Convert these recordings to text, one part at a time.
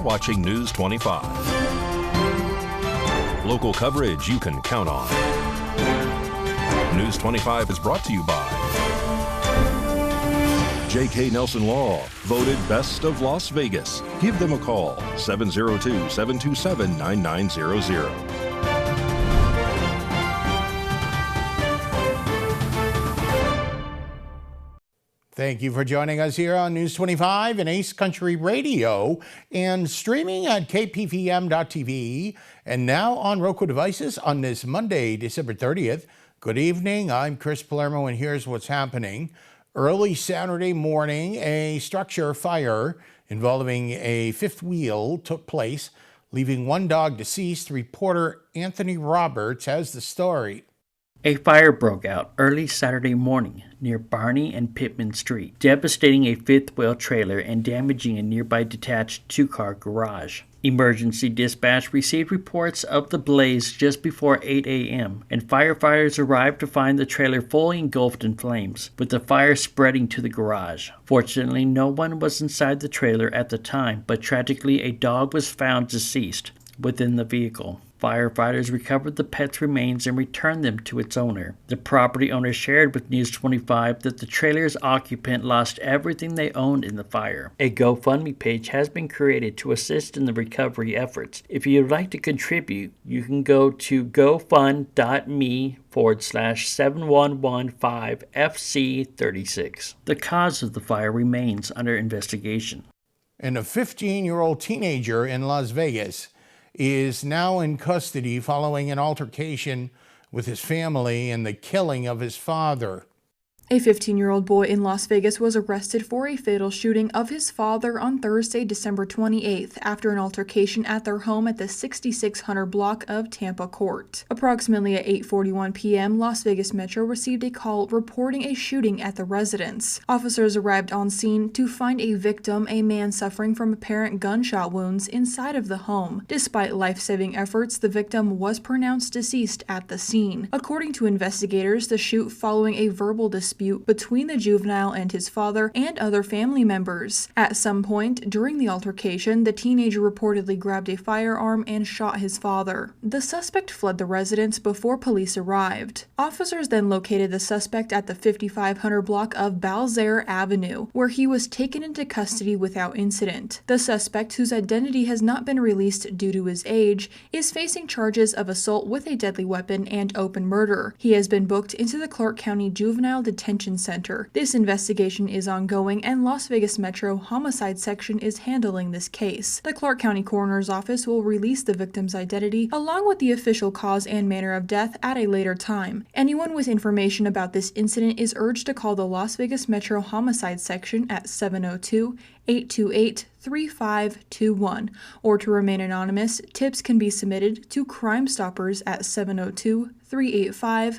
watching News 25. Local coverage you can count on. News 25 is brought to you by J.K. Nelson Law, voted Best of Las Vegas. Give them a call, 702-727-9900. Thank you for joining us here on News 25 and Ace Country Radio and streaming at KPVM.TV and now on Roku devices on this Monday, December 30th. Good evening. I'm Chris Palermo, and here's what's happening. Early Saturday morning, a structure fire involving a fifth wheel took place, leaving one dog deceased. Reporter Anthony Roberts has the story. A fire broke out early Saturday morning near Barney and Pittman Street, devastating a fifth wheel trailer and damaging a nearby detached two-car garage. Emergency dispatch received reports of the blaze just before 8 a.m., and firefighters arrived to find the trailer fully engulfed in flames, with the fire spreading to the garage. Fortunately, no one was inside the trailer at the time, but tragically a dog was found deceased within the vehicle. Firefighters recovered the pet's remains and returned them to its owner. The property owner shared with News 25 that the trailer's occupant lost everything they owned in the fire. A GoFundMe page has been created to assist in the recovery efforts. If you'd like to contribute, you can go to gofund.me/7115FC36. The cause of the fire remains under investigation. And a 15-year-old teenager in Las Vegas is now in custody following an altercation with his family and the killing of his father. A 15-year-old boy in Las Vegas was arrested for a fatal shooting of his father on Thursday, December 28th, after an altercation at their home at the 6600 block of Tampa Court. Approximately at 8:41 p.m., Las Vegas Metro received a call reporting a shooting at the residence. Officers arrived on scene to find a victim, a man suffering from apparent gunshot wounds inside of the home. Despite life-saving efforts, the victim was pronounced deceased at the scene. According to investigators, the shoot following a verbal dispute between the juvenile and his father and other family members. At some point during the altercation, the teenager reportedly grabbed a firearm and shot his father. The suspect fled the residence before police arrived. Officers then located the suspect at the 5500 block of Balzer Avenue, where he was taken into custody without incident. The suspect, whose identity has not been released due to his age, is facing charges of assault with a deadly weapon and open murder. He has been booked into the Clark County Juvenile Detention Center. This investigation is ongoing, and Las Vegas Metro Homicide Section is handling this case. The Clark County Coroner's Office will release the victim's identity along with the official cause and manner of death at a later time. Anyone with information about this incident is urged to call the Las Vegas Metro Homicide Section at 702-828-3521, or to remain anonymous, tips can be submitted to Crime Stoppers at 702-385-5555.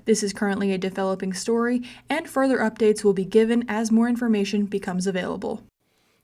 This is currently a developing story, and further updates will be given as more information becomes available.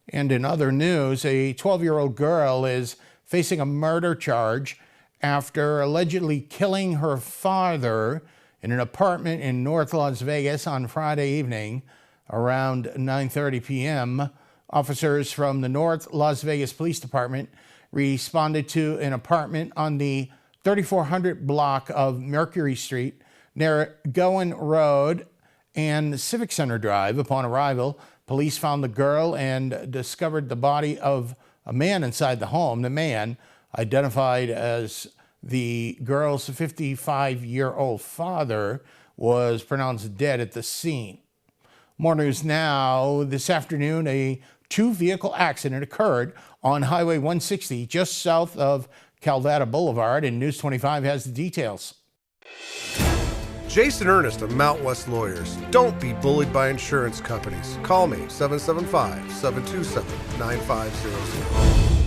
And in other news, a 12-year-old girl is facing a murder charge after allegedly killing her father in an apartment in North Las Vegas on Friday evening around 9:30 p.m. Officers from the North Las Vegas Police Department responded to an apartment on the 3400 block of Mercury Street near Gowen Road and Civic Center Drive. Upon arrival, police found the girl and discovered the body of a man inside the home. The man, identified as the girl's 55-year-old father, was pronounced dead at the scene. More news now. This afternoon, a two-vehicle accident occurred on Highway 160 just south of Calvada Boulevard, and News 25 has the details. Jason Ernest of Mount West Lawyers. Don't be bullied by insurance companies. Call me, 775-727-9500.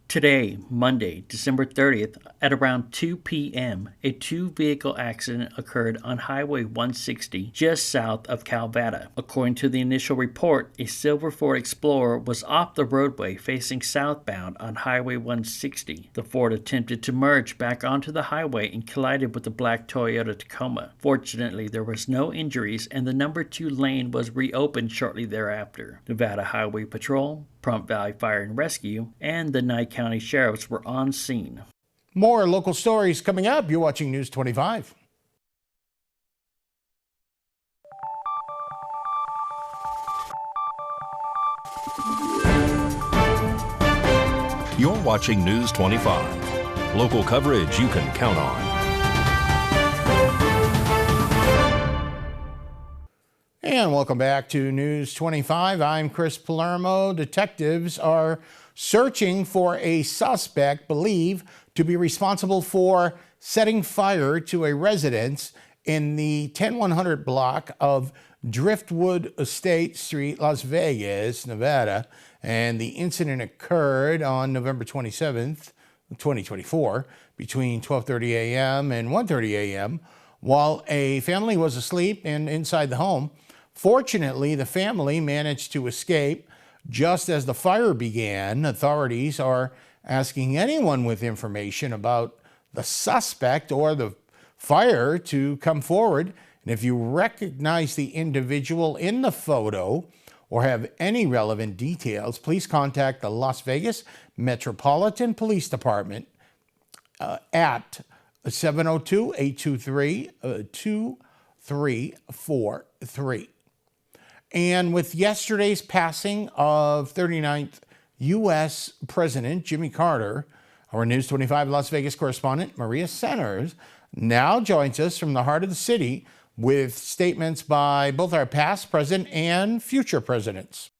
Today, Monday, December 30th, At around 2 p.m., a two-vehicle accident occurred on Highway 160 just south of Calvada. According to the initial report, a silver Ford Explorer was off the roadway facing southbound on Highway 160. The Ford attempted to merge back onto the highway and collided with the black Toyota Tacoma. Fortunately, there was no injuries and the number 2 lane was reopened shortly thereafter. Nevada Highway Patrol, Pahrump Valley Fire and Rescue, and the Nye County Sheriffs were on scene. More local stories coming up. You're watching News 25. You're watching News 25. Local coverage you can count on. And welcome back to News 25. I'm Chris Palermo. Detectives are searching for a suspect believed to be responsible for setting fire to a residence in the 10100 block of Driftwood Estate Street, Las Vegas, Nevada. And the incident occurred on November 27th, 2024, between 12:30 a.m. and 1:30 a.m. while a family was asleep and inside the home. Fortunately, the family managed to escape just as the fire began. Authorities are asking anyone with information about the suspect or the fire to come forward. And if you recognize the individual in the photo or have any relevant details, please contact the Las Vegas Metropolitan Police Department at 702-823-2343. And with yesterday's passing of 39th U.S. President Jimmy Carter, our News 25 Las Vegas correspondent Maria Centers now joins us from the heart of the city with statements by both our past president and future presidents.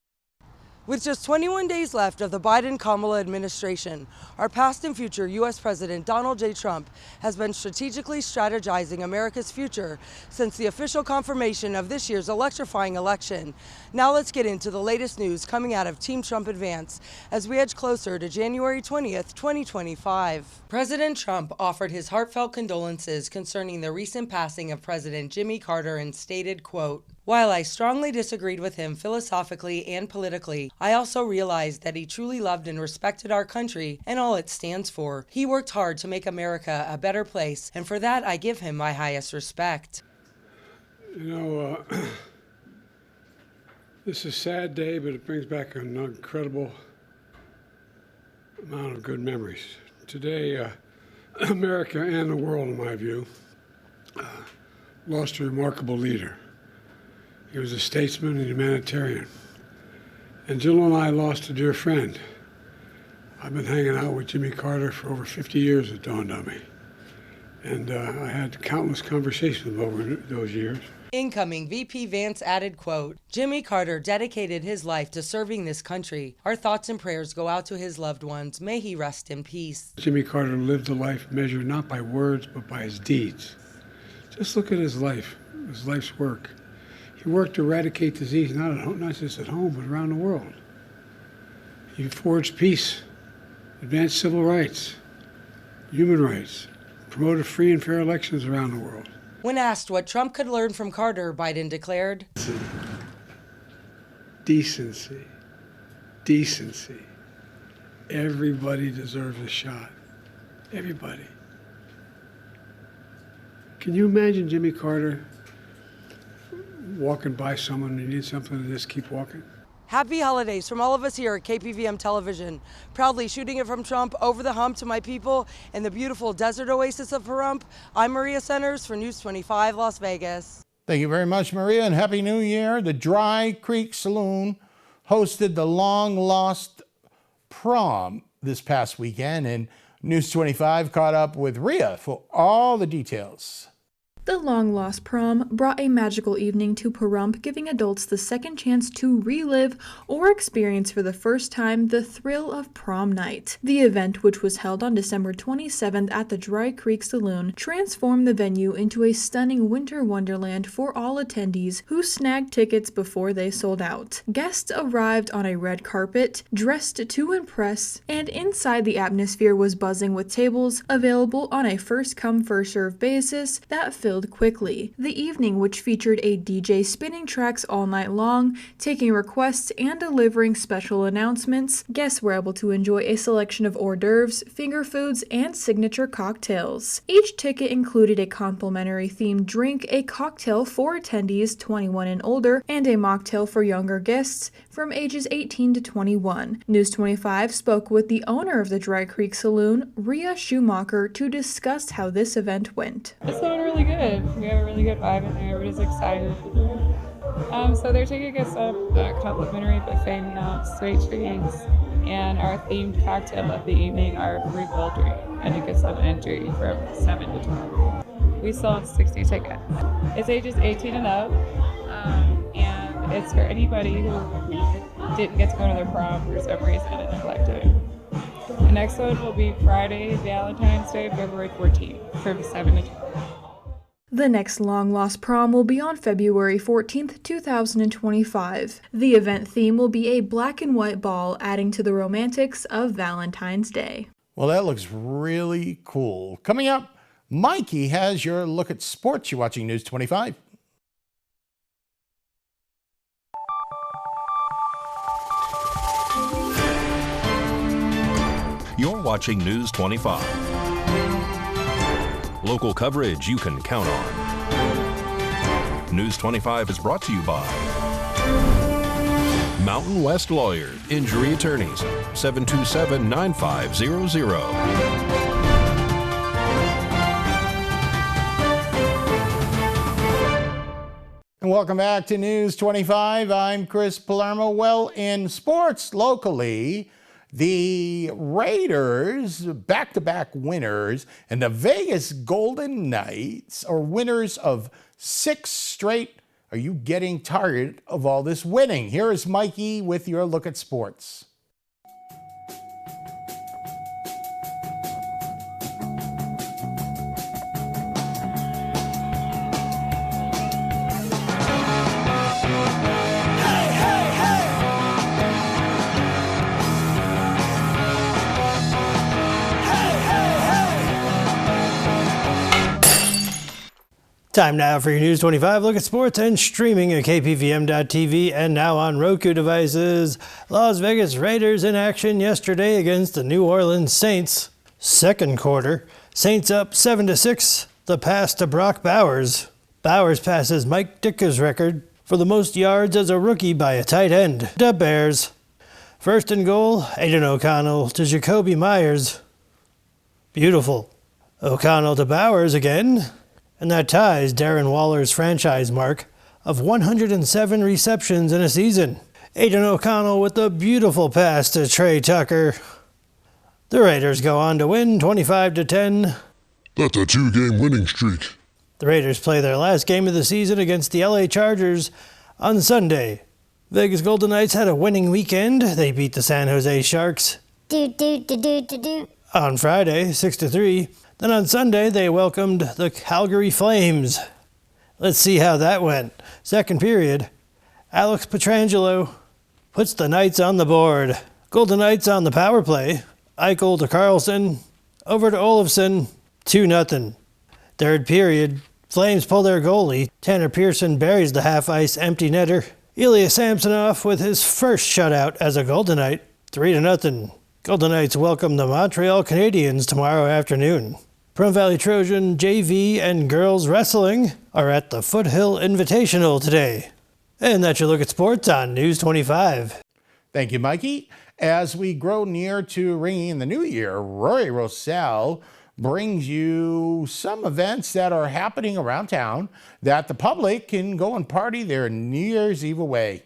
With just 21 days left of the Biden-Kamala administration, our past and future U.S. President Donald J. Trump has been strategically strategizing America's future since the official confirmation of this year's electrifying election. Now let's get into the latest news coming out of Team Trump Advance as we edge closer to January 20th, 2025. President Trump offered his heartfelt condolences concerning the recent passing of President Jimmy Carter and stated, quote, "While I strongly disagreed with him philosophically and politically, I also realized that he truly loved and respected our country and all it stands for. He worked hard to make America a better place, and for that I give him my highest respect." This is a sad day, but it brings back an incredible amount of good memories. Today, America and the world, in my view, lost a remarkable leader. He was a statesman and humanitarian. And Jill and I lost a dear friend. I've been hanging out with Jimmy Carter for over 50 years, it dawned on me. And I had countless conversations over those years. Incoming VP Vance added, quote, "Jimmy Carter dedicated his life to serving this country. Our thoughts and prayers go out to his loved ones. May he rest in peace." Jimmy Carter lived a life measured not by words, but by his deeds. Just look at his life's work. He worked to eradicate disease, not just at home, but around the world. He forged peace, advanced civil rights, human rights, promoted free and fair elections around the world. When asked what Trump could learn from Carter, Biden declared, Decency. Decency. Everybody deserves a shot. Everybody. Can you imagine Jimmy Carter walking by someone who needs something and just keep walking? Happy holidays from all of us here at KPVM Television. Proudly shooting it from Trump over the hump to my people in the beautiful desert oasis of Pahrump. I'm Maria Centers for News 25 Las Vegas. Thank you very much, Maria, and Happy New Year. The Dry Creek Saloon hosted the long-lost prom this past weekend, and News 25 caught up with Rhea for all the details. The long-lost prom brought a magical evening to Pahrump, giving adults the second chance to relive or experience for the first time the thrill of prom night. The event, which was held on December 27th at the Dry Creek Saloon, transformed the venue into a stunning winter wonderland for all attendees who snagged tickets before they sold out. Guests arrived on a red carpet, dressed to impress, and inside the atmosphere was buzzing with tables available on a first-come, first-served basis that filled quickly. The evening, which featured a DJ spinning tracks all night long, taking requests and delivering special announcements, guests were able to enjoy a selection of hors d'oeuvres, finger foods, and signature cocktails. Each ticket included a complimentary themed drink, a cocktail for attendees 21 and older, and a mocktail for younger guests from ages 18 to 21. News 25 spoke with the owner of the Dry Creek Saloon, Rhea Schumacher, to discuss how this event went. It's going really good. We have a really good vibe in there. Everybody's excited. So they're taking us up a complimentary buffet meal, straight treats, and our themed cocktail of the evening are free poultry, and it gets an entry from 7 to 12. We sold 60 tickets. It's ages 18 and up, and it's for anybody who didn't get to go to their prom for some reason and neglected. The next one will be Friday, Valentine's Day, February 14th, from 7 to 12. The next long-lost prom will be on February 14th, 2025. The event theme will be a black and white ball, adding to the romantics of Valentine's Day. Well, that looks really cool. Coming up, Mikey has your look at sports. You're watching News 25. You're watching News 25. Local coverage you can count on. News 25 is brought to you by Mountain West Lawyers, Injury Attorneys, 727-9500. And welcome back to News 25. I'm Chris Palermo. Well, in sports locally, the Raiders, back-to-back winners, and the Vegas Golden Knights are winners of 6 straight. Are you getting tired of all this winning? Here is Mikey with your look at sports. Time now for your News 25 look at sports and streaming at KPVM.TV and now on Roku devices. Las Vegas Raiders in action yesterday against the New Orleans Saints. Second quarter, Saints up 7-6. The pass to Brock Bowers. Bowers passes Mike Ditka's record for the most yards as a rookie by a tight end. The Bears. First and goal, Aiden O'Connell to Jacoby Myers. Beautiful. O'Connell to Bowers again. And that ties Darren Waller's franchise mark of 107 receptions in a season. Aiden O'Connell with a beautiful pass to Trey Tucker. The Raiders go on to win 25-10. That's a 2-game winning streak. The Raiders play their last game of the season against the LA Chargers on Sunday. Vegas Golden Knights had a winning weekend. They beat the San Jose Sharks on Friday, 6-3. Then on Sunday, they welcomed the Calgary Flames. Let's see how that went. Second period, Alex Pietrangelo puts the Knights on the board. Golden Knights on the power play. Eichel to Carlson, over to Olofsson, 2-0. Third period, Flames pull their goalie. Tanner Pearson buries the half-ice empty netter. Ilya Samsonov with his first shutout as a Golden Knight, 3-0. Golden Knights welcome the Montreal Canadiens tomorrow afternoon. Pahrump Valley Trojan JV and girls wrestling are at the Foothill Invitational today. And that's your look at sports on News 25. Thank you, Mikey. As we grow near to ringing in the new year, Rory Rosell brings you some events that are happening around town that the public can go and party their New Year's Eve away.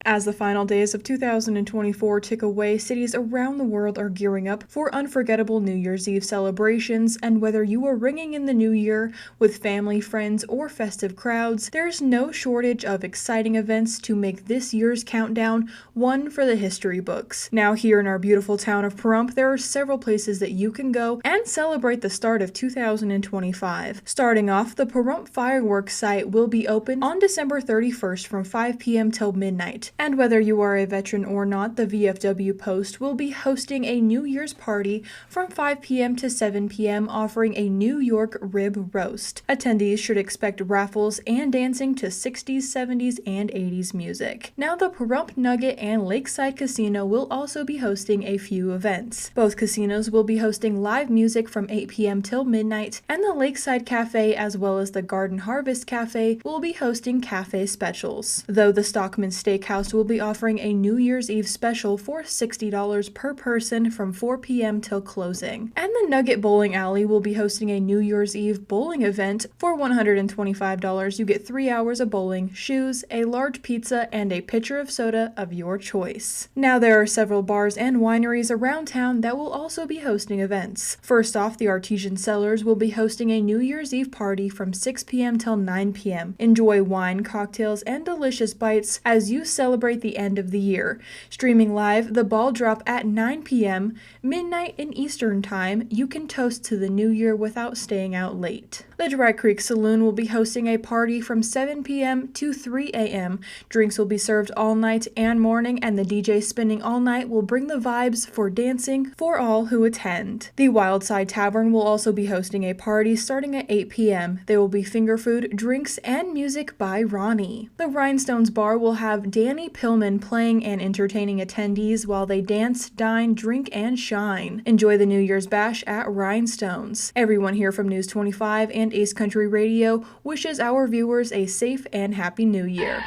As the final days of 2024 tick away, cities around the world are gearing up for unforgettable New Year's Eve celebrations, and whether you are ringing in the new year with family, friends, or festive crowds, there's no shortage of exciting events to make this year's countdown one for the history books. Now, here in our beautiful town of Pahrump, there are several places that you can go and celebrate the start of 2025. Starting off, the Pahrump fireworks site will be open on December 31st from 5 p.m. till midnight. And whether you are a veteran or not, the VFW Post will be hosting a New Year's party from 5 p.m. to 7 p.m. offering a New York rib roast. Attendees should expect raffles and dancing to 60s, 70s, and 80s music. Now, the Pahrump Nugget and Lakeside Casino will also be hosting a few events. Both casinos will be hosting live music from 8 p.m. till midnight, and the Lakeside Cafe as well as the Garden Harvest Cafe will be hosting cafe specials. Though the Stockman Steakhouse will be offering a New Year's Eve special for $60 per person from 4 p.m. till closing. And the Nugget Bowling Alley will be hosting a New Year's Eve bowling event for $125. You get 3 hours of bowling, shoes, a large pizza, and a pitcher of soda of your choice. Now, there are several bars and wineries around town that will also be hosting events. First off, the Artesian Cellars will be hosting a New Year's Eve party from 6 p.m. till 9 p.m. Enjoy wine, cocktails, and delicious bites as you celebrate the end of the year. Streaming live, the ball drop at 9 p.m. midnight in Eastern Time. You can toast to the new year without staying out late. The Dry Creek Saloon will be hosting a party from 7 p.m. to 3 a.m. Drinks will be served all night and morning, and the DJ spinning all night will bring the vibes for dancing for all who attend. The Wildside Tavern will also be hosting a party starting at 8 p.m. There will be finger food, drinks, and music by Ronnie. The Rhinestones Bar will have Danny Pillman playing and entertaining attendees while they dance, dine, drink, and shine. Enjoy the New Year's Bash at Rhinestones. Everyone here from News 25 and Ace Country Radio wishes our viewers a safe and happy New Year.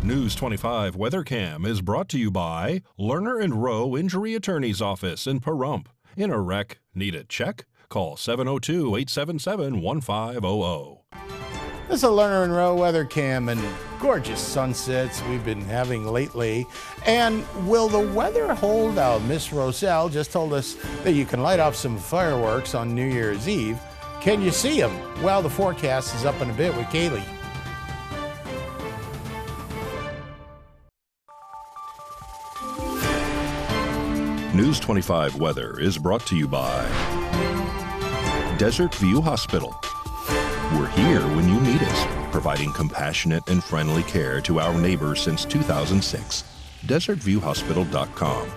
News 25 WeatherCam is brought to you by Lerner and Rowe Injury Attorney's Office in Pahrump. In a wreck, need a check? Call 702-877-1500. This is a Lerner and Rowe weather cam and gorgeous sunsets we've been having lately. And will the weather hold out? Miss Roselle just told us that you can light off some fireworks on New Year's Eve. Can you see them? Well, the forecast is up in a bit with Kaylee. News 25 weather is brought to you by Desert View Hospital. We're here when you need us, providing compassionate and friendly care to our neighbors since 2006. DesertViewHospital.com.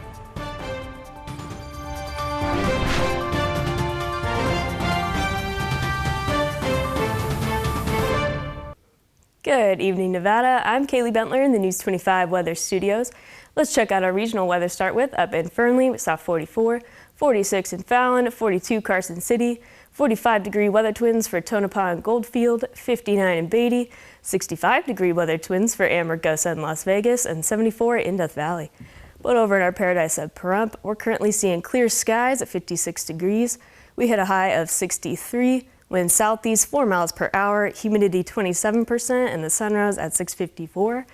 Good evening, Nevada. I'm Kaylee Bentler in the News 25 Weather Studios. Let's check out our regional weather start with up in Fernley. We saw 44, 46 in Fallon, 42 Carson City, 45-degree weather twins for Tonopah and Goldfield, 59 in Beatty, 65-degree weather twins for Amargosa and Las Vegas, and 74 in Death Valley. But over in our paradise of Pahrump, we're currently seeing clear skies at 56 degrees. We hit a high of 63, wind southeast 4 miles per hour, humidity 27%, and the sun rose at 6:54.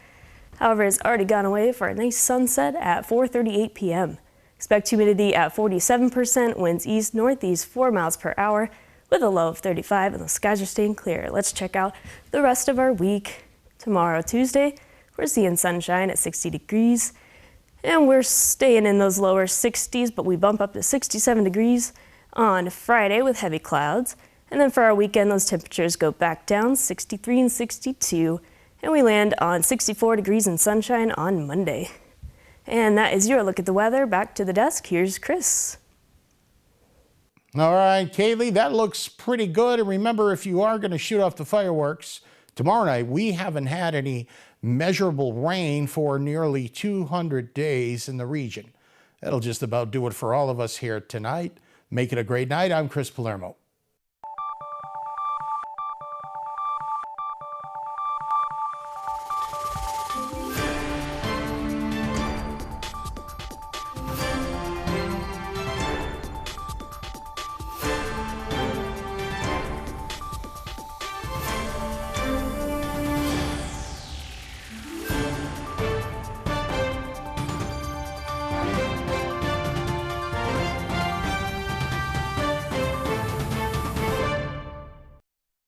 However, it's already gone away for a nice sunset at 4:38 p.m. Expect humidity at 47%, winds east-northeast 4 miles per hour with a low of 35, and the skies are staying clear. Let's check out the rest of our week. Tomorrow, Tuesday, we're seeing sunshine at 60 degrees, and we're staying in those lower 60s, but we bump up to 67 degrees on Friday with heavy clouds. And then for our weekend, those temperatures go back down, 63 and 62, and we land on 64 degrees and sunshine on Monday. And that is your look at the weather. Back to the desk. Here's Chris. All right, Kaylee, that looks pretty good. And remember, if you are going to shoot off the fireworks tomorrow night, we haven't had any measurable rain for nearly 200 days in the region. That'll just about do it for all of us here tonight. Make it a great night. I'm Chris Palermo.